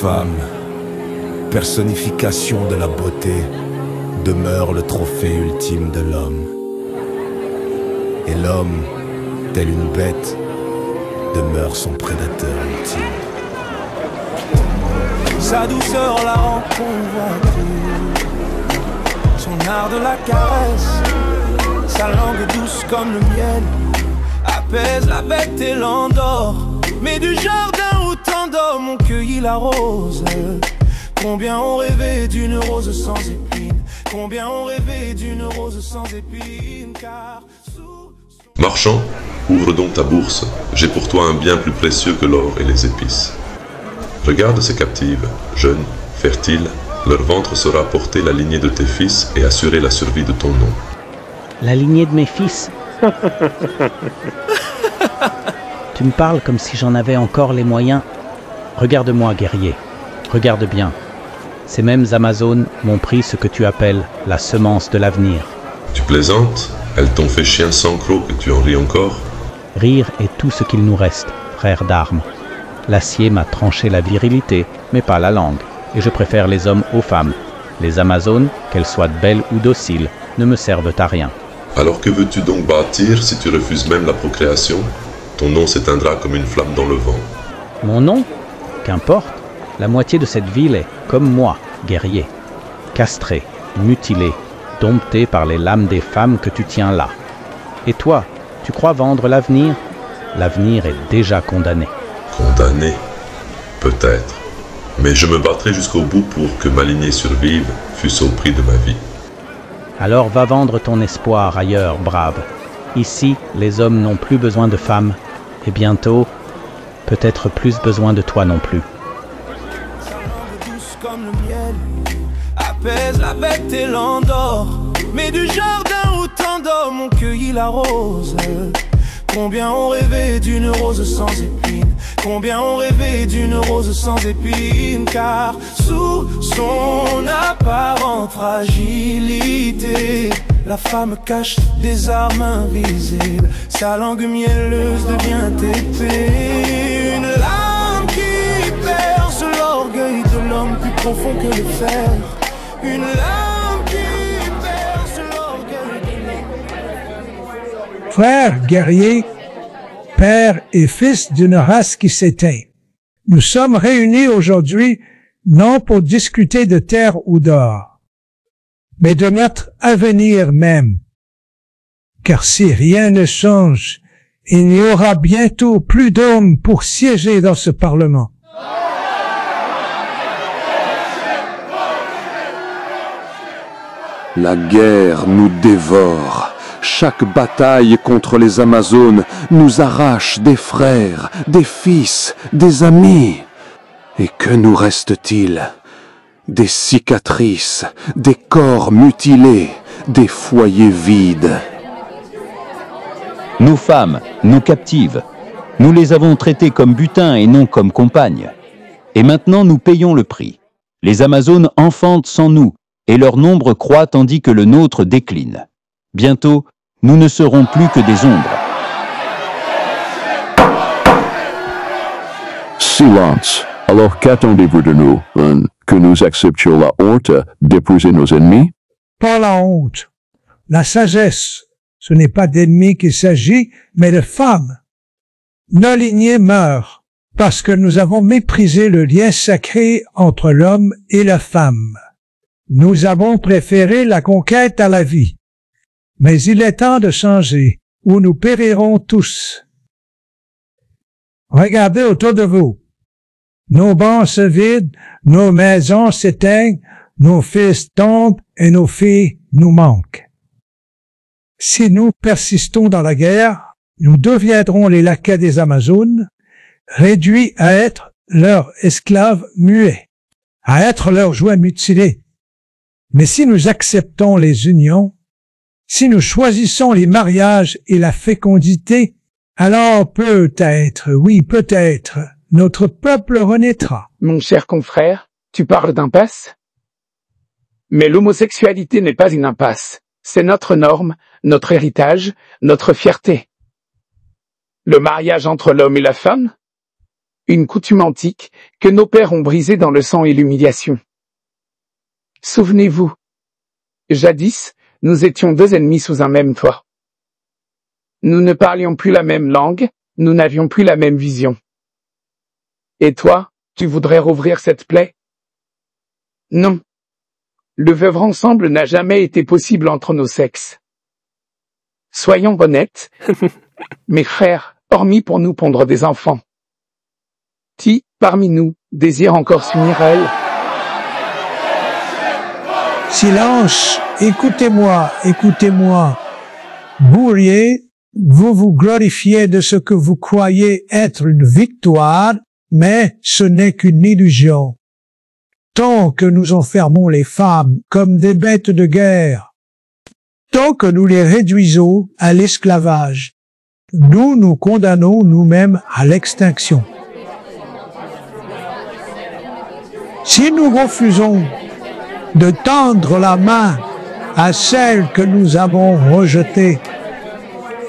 femme, personnification de la beauté, demeure le trophée ultime de l'homme. Et l'homme, tel une bête, demeure son prédateur ultime. Sa douceur la rend convoitée, son art de la caresse, sa langue douce comme le miel, apaise la bête et l'endort. Mais du jardin où tant d'hommes ont cueilli la rose, combien ont rêvé d'une rose sans épines, combien ont rêvé d'une rose sans épines, car Marchand, ouvre donc ta bourse, j'ai pour toi un bien plus précieux que l'or et les épices. Regarde ces captives, jeunes, fertiles, leur ventre saura porter la lignée de tes fils et assurer la survie de ton nom. La lignée de mes fils. Tu me parles comme si j'en avais encore les moyens. Regarde-moi, guerrier. Regarde bien. Ces mêmes Amazones m'ont pris ce que tu appelles la semence de l'avenir. Tu plaisantes? Elles t'ont fait chien sans croc et tu en ris encore? Rire est tout ce qu'il nous reste, frère d'armes. L'acier m'a tranché la virilité, mais pas la langue. Et je préfère les hommes aux femmes. Les Amazones, qu'elles soient belles ou dociles, ne me servent à rien. Alors que veux-tu donc bâtir si tu refuses même la procréation? Ton nom s'éteindra comme une flamme dans le vent. Mon nom? Qu'importe. La moitié de cette ville est, comme moi, guerrier. Castré, mutilé, dompté par les lames des femmes que tu tiens là. Et toi, tu crois vendre l'avenir? L'avenir est déjà condamné. Condamné? Peut-être. Mais je me battrai jusqu'au bout pour que ma lignée survive, fût-ce au prix de ma vie. Alors va vendre ton espoir ailleurs, brave. Ici, les hommes n'ont plus besoin de femmes. Et bientôt, peut-être plus besoin de toi non plus. sa langue douce comme le miel, apaise la bête et l'endort. Mais du jardin où tant d'hommes ont cueilli la rose, combien ont rêvé d'une rose sans épines, combien ont rêvé d'une rose sans épines, car sous son apparente fragilité, la femme cache des armes invisibles, sa langue mielleuse devient épée, une lame qui perce l'orgueil de l'homme plus profond que le fer, une lame qui perce l'orgueil de l'homme. Frères guerriers, père et fils d'une race qui s'éteint, nous sommes réunis aujourd'hui non pour discuter de terre ou d'or, mais de notre avenir même. Car si rien ne change, il n'y aura bientôt plus d'hommes pour siéger dans ce Parlement. La guerre nous dévore. Chaque bataille contre les Amazones nous arrache des frères, des fils, des amis. Et que nous reste-t-il? Des cicatrices, des corps mutilés, des foyers vides. Nos femmes, nos captives, nous les avons traitées comme butin et non comme compagnes. Et maintenant nous payons le prix. Les Amazones enfantent sans nous, et leur nombre croît tandis que le nôtre décline. Bientôt, nous ne serons plus que des ombres. Silence. Alors qu'attendez-vous de nous? Que nous acceptions la honte d'épouser nos ennemis? Pas la honte. La sagesse. Ce n'est pas d'ennemis qu'il s'agit, mais de femmes. Nos lignées meurent parce que nous avons méprisé le lien sacré entre l'homme et la femme. Nous avons préféré la conquête à la vie. Mais il est temps de changer, ou nous périrons tous. Regardez autour de vous. Nos bancs se vident, nos maisons s'éteignent, nos fils tombent et nos filles nous manquent. Si nous persistons dans la guerre, nous deviendrons les laquais des Amazones, réduits à être leurs esclaves muets, à être leurs jouets mutilés. Mais si nous acceptons les unions, si nous choisissons les mariages et la fécondité, alors peut-être, oui peut-être, notre peuple renaîtra. Mon cher confrère, tu parles d'impasse? Mais l'homosexualité n'est pas une impasse. C'est notre norme, notre héritage, notre fierté. Le mariage entre l'homme et la femme? une coutume antique que nos pères ont brisée dans le sang et l'humiliation. Souvenez-vous, jadis, nous étions deux ennemis sous un même toit. Nous ne parlions plus la même langue, nous n'avions plus la même vision. Et toi, tu voudrais rouvrir cette plaie? Non. Le vivre ensemble n'a jamais été possible entre nos sexes. Soyons honnêtes, mes frères, hormis pour nous pondre des enfants. Qui, parmi nous, désire encore s'unir à elle? Silence, écoutez-moi, écoutez-moi. Bourrier, vous vous glorifiez de ce que vous croyez être une victoire, mais ce n'est qu'une illusion. Tant que nous enfermons les femmes comme des bêtes de guerre, tant que nous les réduisons à l'esclavage, nous nous condamnons nous-mêmes à l'extinction. Si nous refusons de tendre la main à celles que nous avons rejetées,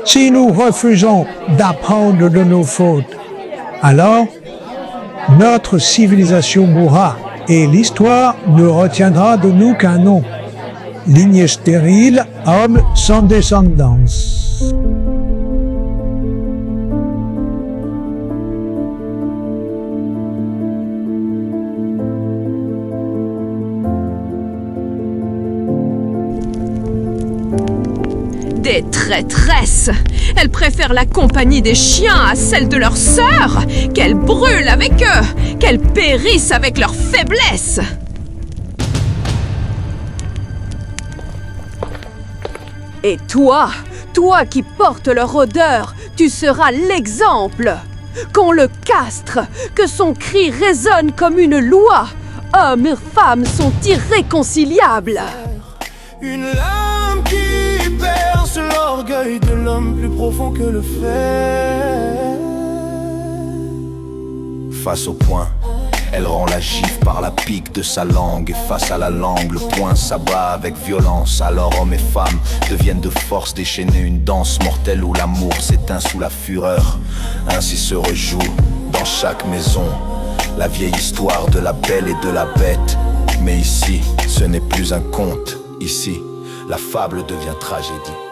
si nous refusons d'apprendre de nos fautes, alors notre civilisation mourra et l'histoire ne retiendra de nous qu'un nom. Lignée stérile, homme sans descendance. Des traîtresses! Elles préfèrent la compagnie des chiens à celle de leurs sœurs! Qu'elles brûlent avec eux! Qu'elles périssent avec leur faiblesse! Et toi, toi qui portes leur odeur, tu seras l'exemple! Qu'on le castre, que son cri résonne comme une loi! Hommes et femmes sont irréconciliables! Une lame qui perce l'orgueil de l'homme plus profond que le fer. Face au poing, elle rend la gifle par la pique de sa langue. Et face à la langue, le poing s'abat avec violence. Alors hommes et femmes deviennent de force déchaînée. Une danse mortelle où l'amour s'éteint sous la fureur. Ainsi se rejoue dans chaque maison la vieille histoire de la belle et de la bête. Mais ici, ce n'est plus un conte. Ici, la fable devient tragédie.